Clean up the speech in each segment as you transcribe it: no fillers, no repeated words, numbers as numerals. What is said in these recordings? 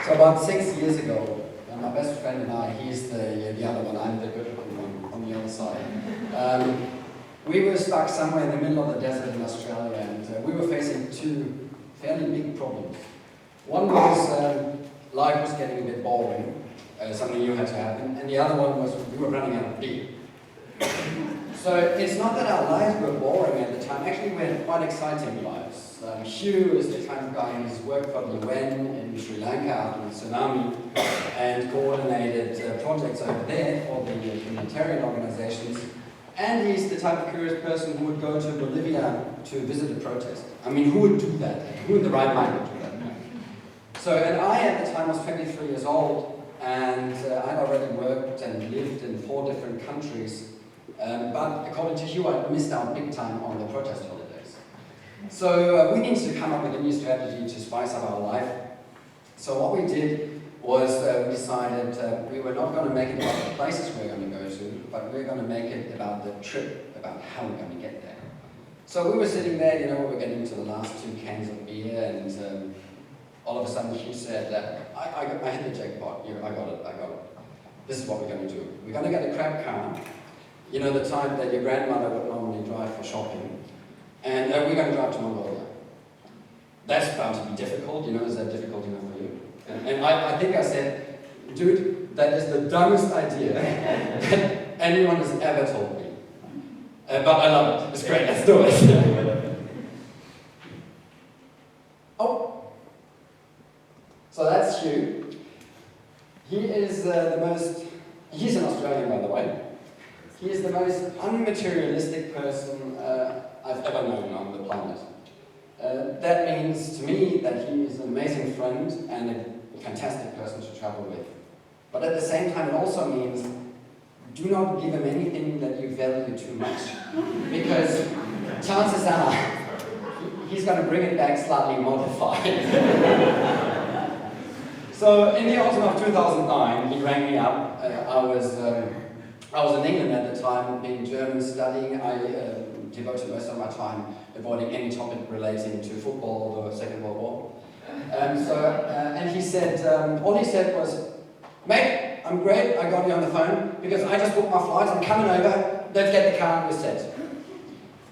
So about 6 years ago, my best friend and I, he's the other one, I'm the good one on the other side. We were stuck somewhere in the middle of the desert in Australia, and we were facing two fairly big problems. One was life was getting a bit boring, something new had to happen, and the other one was we were running out of beer. So it's not that our lives were boring at the time, actually we had quite exciting lives. Hugh is the kind of guy who's worked for the UN in Sri Lanka after the tsunami and coordinated projects over there for the humanitarian organizations. And he's the type of curious person who would go to Bolivia to visit a protest. I mean, who would do that? Who in the right mind would do that? So, and I at the time was 23 years old, and I'd already worked and lived in 4 different countries. But according to Hugh, I missed out big time on the protest holidays. So we needed to come up with a new strategy to spice up our life. So what we did was we decided we were not going to make it about the places we were going to go to, but we were going to make it about the trip, about how we're going to get there. So we were sitting there, we were getting to the last 2 cans of beer, and all of a sudden Hugh said that, I hit the jackpot, I got it. This is what we're going to do. We're going to get a crab car, the type that your grandmother would normally drive for shopping, and we're going to drive to Mongolia. That's bound to be difficult, is that difficult enough for you? And I think I said, dude, that is the dumbest idea that anyone has ever told me. But I love it, it's great, let's do it. Oh, so that's Hugh. He is he's an Australian, by the way. He is the most unmaterialistic person I've ever known on the planet. That means to me that he is an amazing friend and a fantastic person to travel with. But at the same time, it also means do not give him anything that you value too much, because chances are he's going to bring it back slightly modified. So in the autumn of 2009, he rang me up. I was in England at the time, being German, studying. I devoted most of my time avoiding any topic relating to football or the Second World War. And he said, all he said was, mate, I'm great, I got you on the phone, because I just booked my flights, I'm coming over, let's get the car, we're set.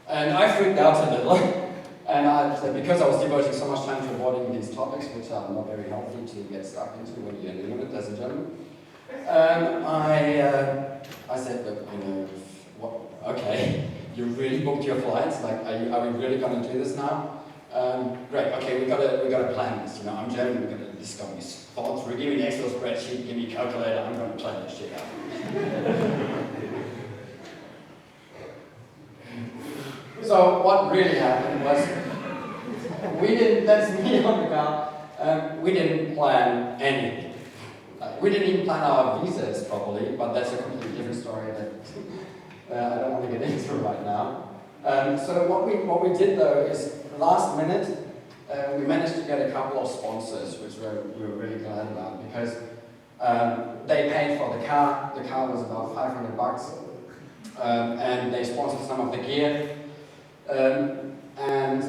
And I freaked out a little, and because I was devoting so much time to avoiding these topics, which are not very healthy to get stuck into when you're in England as a German, I said, look, okay, you really booked your flights, like, are we really going to do this now? Great, okay, we got to plan this, I'm German, this is going to be thought through, give me an Excel spreadsheet, give me a calculator, I'm going to plan this shit out. So what really happened was, that's me on the car, we didn't plan anything. We didn't even plan our visas properly, but that's a completely different story that I don't want to get into right now. So what we did though is, last minute, we managed to get a couple of sponsors, which we were really glad about, because they paid for the car. The car was about $500, and they sponsored some of the gear, and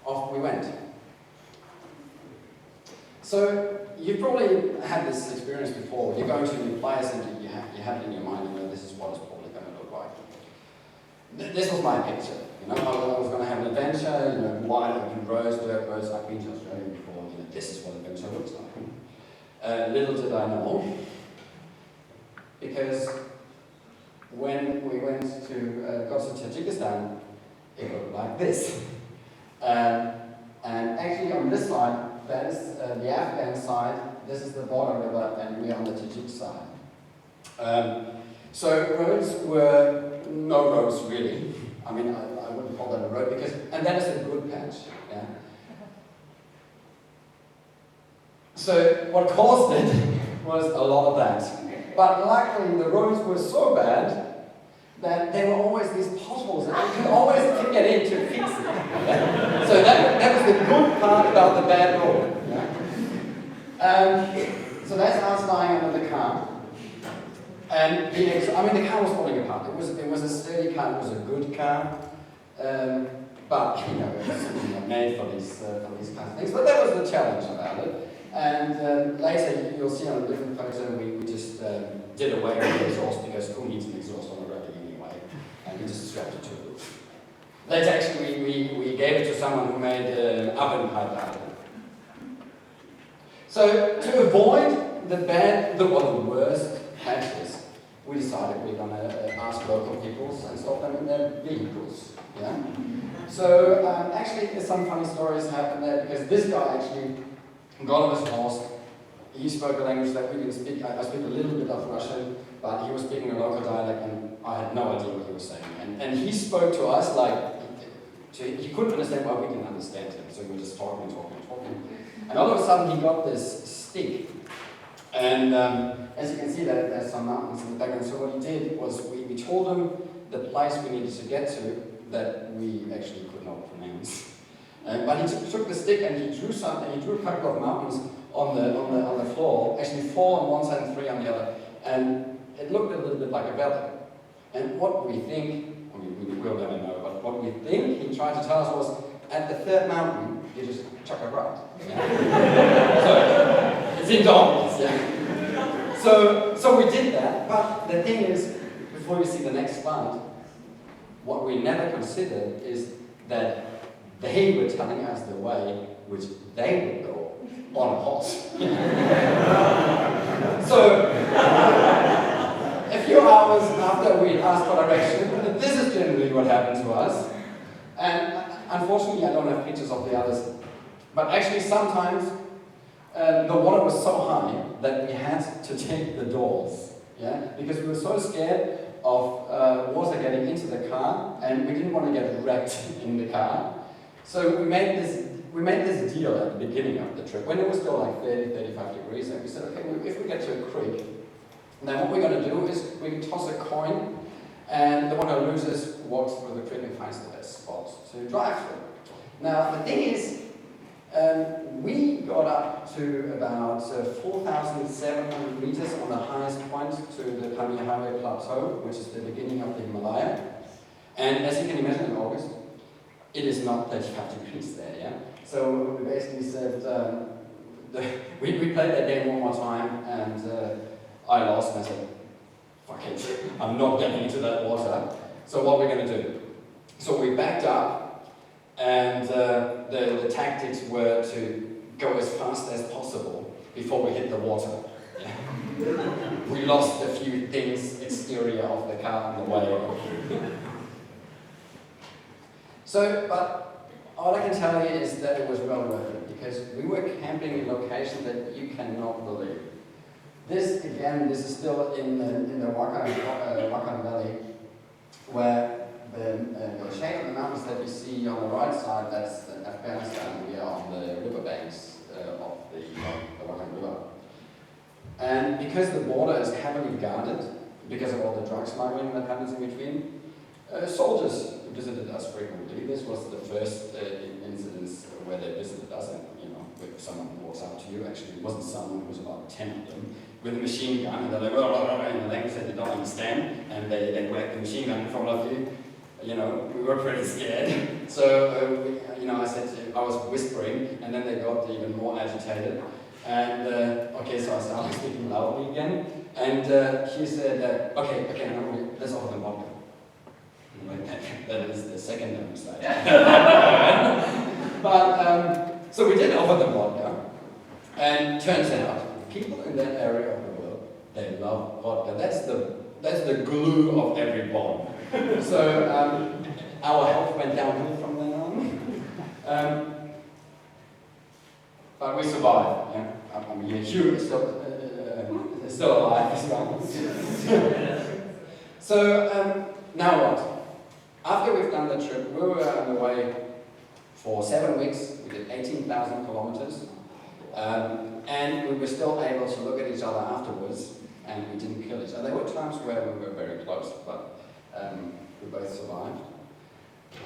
off we went. So you've probably had this experience before. You're going to a new place and you have it in your mind, this is what it's probably going to look like. This was my picture. I was going to have an adventure, wide open roads, dirt roads. I've been to Australia before, this is what adventure looks like. Little did I know, because when we got to Tajikistan, it looked like this. And actually on this side, that is the Afghan side, this is the border river, and we're on the Tajik side. So roads were no roads really. I mean, I wouldn't call that a road, and that is a good patch. Yeah. So what caused it was a lot of that. But luckily the roads were so bad that there were always these potholes and you could always get in to fix it. Yeah? So that was the good part about the bad road. Yeah? So that's us lying under the car. And the car was falling apart. It was a sturdy car, it was a good car. But it was made for these kind of things. But that was the challenge about it. And later you'll see on a different photo we just did away with the exhaust because who needs an exhaust on a rally anyway? And we just strapped it to the roof. Later actually we gave it to someone who made an oven pipe out of it. So to avoid the worst patches, we decided we're going to ask local peoples and stop them in their vehicles. Yeah. So actually some funny stories happened there because this guy actually got on his horse. He spoke a language that we didn't speak. I speak a little bit of Russian, but he was speaking a local dialect and I had no idea what he was saying. And he spoke to us like, he couldn't understand why we didn't understand him. So we were just talking. And all of a sudden he got this stick. And as you can see, there's some mountains in the background. So what he did was we told him the place we needed to get to that we actually could not pronounce. But he took the stick and he drew something. He drew a couple of mountains on the floor. Actually 4 on one side and 3 on the other. And it looked a little bit like a valley. And what we think, we'll never know, but what we think he tried to tell us was at the 3rd mountain, you just chuck it right. Yeah. So it seemed obvious, yeah. So we did that, but the thing is, before you see the next slide, what we never considered is that they were telling us the way which they would go on a horse. So a few hours after we asked for direction, this is generally what happened to us. And unfortunately, I don't have pictures of the others. But actually, sometimes the water was so high that we had to take the doors, yeah, because we were so scared of water getting into the car, and we didn't want to get wrecked in the car. So we made this deal at the beginning of the trip when it was still like 30, 35 degrees, and we said, okay, if we get to a creek, then what we're going to do is we can toss a coin, and the one who loses walks through the creek and finds the best spot to drive through. Now, the thing is, we got up to about 4,700 meters on the highest point to the Pamir Highway Plateau, which is the beginning of the Himalaya. And as you can imagine in August, it is not 35 degrees there, yeah? So we basically said, we played that game one more time, and I lost, and I said, fuck it, I'm not getting into that water. So what are we going to do? So we backed up, and the tactics were to go as fast as possible before we hit the water. Yeah. We lost a few things, exterior of the car on the way. So, but all I can tell you is that it was well worth it, because we were camping in a location that you cannot believe. This, again, this is still in the Wakhan Valley, where the shade of the mountains that you see on the right side, that's Afghanistan. We are on the riverbanks of the Wakhan River. And because the border is heavily guarded, because of all the drug smuggling that happens in between, soldiers visited us frequently. This was the first incidents where they visited us, and if someone walks up to you, actually it wasn't someone, it was about 10 of them, with a machine gun, and they're like, in the language that you don't understand, and they whack the machine gun in front of you. We were pretty scared. So, I said, I was whispering, and then they got even more agitated. And, okay, so I started speaking loudly again, and he said, okay, now let's offer them vodka. That is the second demonstration. But, so we did offer them vodka, and turns out, people in that area of the world, they love vodka. That's the glue of every bomb. So our health went downhill from then on. But we survived. Yeah? I mean, Hugh is still alive as well. So now what? After we've done the trip, we were on the way for 7 weeks. We did 18,000 kilometers. And we were still able to look at each other afterwards, and we didn't kill each other. There were times where we were very close, but we both survived.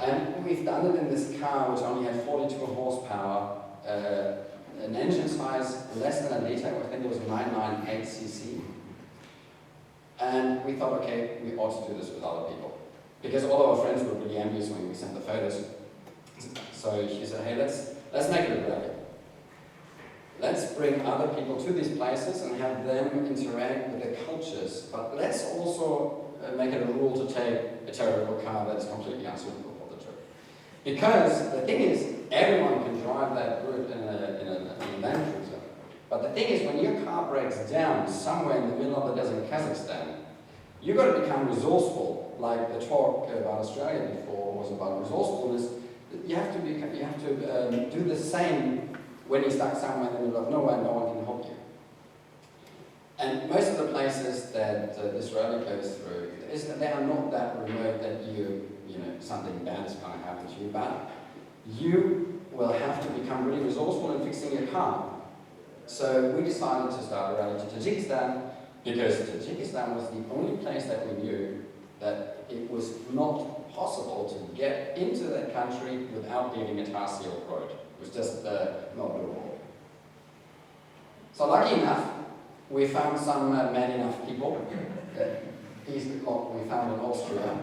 And we've done it in this car, which only had 42 horsepower, an engine size less than a liter. I think it was 998 cc. And we thought, okay, we ought to do this with other people, because all of our friends were really envious when we sent the photos. So she said, hey, let's make it a rally. let's bring other people to these places and have them interact with the cultures, but let's also make it a rule to take a territorial car that is completely unsuitable for the trip. Because the thing is, everyone can drive that route in a Land Cruiser. But the thing is, when your car breaks down somewhere in the middle of the desert in Kazakhstan, you've got to become resourceful. Like the talk about Australia before was about resourcefulness. You have to do the same when you're stuck somewhere in the middle of nowhere and no one can help you. And most of the places that this rally goes through, they are not that remote that something bad is going to happen to you, but you will have to become really resourceful in fixing your car. So we decided to start a rally to Tajikistan because Tajikistan was the only place that we knew that it was not possible to get into that country without leaving a tar-sealed road. It was just not doable. So lucky enough, we found some mad enough people. These lot we found in Austria.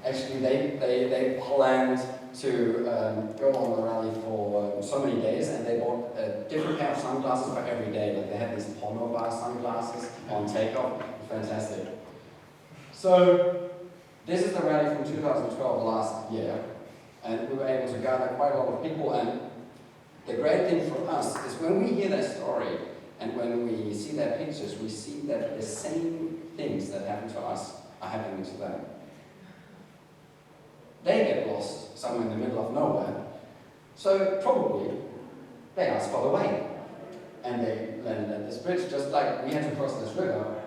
Actually, they planned to go on the rally for so many days, and they bought a different pair of sunglasses for every day. Like they had these porno bar sunglasses on takeoff. Fantastic. So this is the rally from 2012 last year, and we were able to gather quite a lot of people. And the great thing for us is when we hear their story and when we see their pictures, we see that the same things that happen to us are happening to them. They get lost somewhere in the middle of nowhere, so probably they ask for the way. And they landed at this bridge, just like we had to cross this river,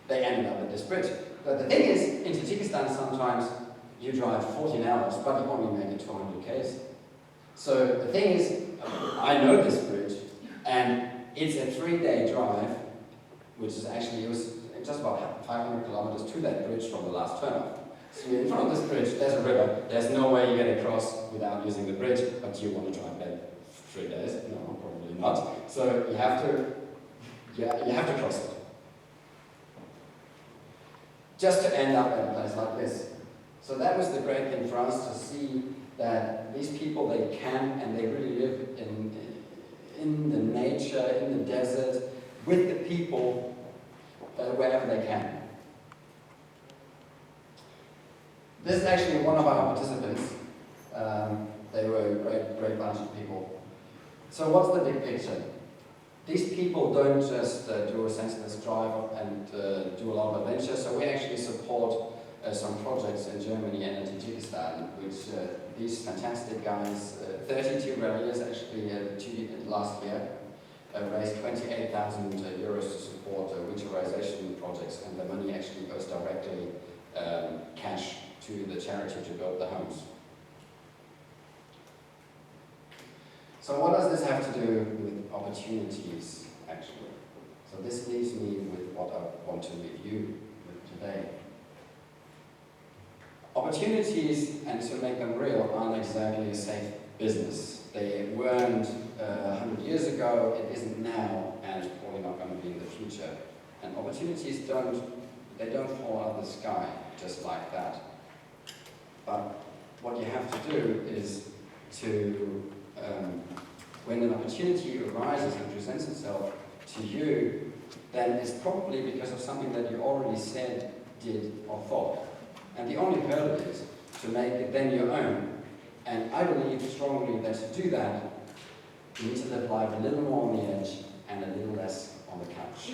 they ended up at this bridge. But the thing is, in Tajikistan sometimes you drive 14 hours, but you only make it 200 k's. So the thing is, I know this bridge, and it's a 3-day drive, which is actually, it was just about 500 kilometers to that bridge from the last turnoff. So you're in front of this bridge, there's a river, there's no way you're going to cross without using the bridge, but you want to drive back 3 days? No, probably not. So you have to cross it. Just to end up at a place like this. So that was the great thing for us, to see that these people, they can and they really live in the nature, in the desert, with the people, wherever they can. This is actually one of our participants. They were a great bunch of people. So what's the big picture? These people don't just do a senseless drive and do a lot of adventure, so we actually support some projects in Germany and in Tajikistan, which these fantastic guys, 32 ralliers actually last year, raised 28,000 euros to support winterization projects, and the money actually goes directly cash to the charity to build the homes. So what does this have to do with opportunities, actually? So this leaves me with what I want to leave you with today. Opportunities, and to make them real, aren't exactly a safe business. They weren't 100 years ago, it isn't now, and it's probably not going to be in the future. And opportunities don't fall out of the sky just like that. But what you have to do is to, when an opportunity arises and presents itself to you, then it's probably because of something that you already said, did, or thought. And the only hurdle is to make it then your own. And I believe strongly that to do that, you need to live life a little more on the edge and a little less on the couch.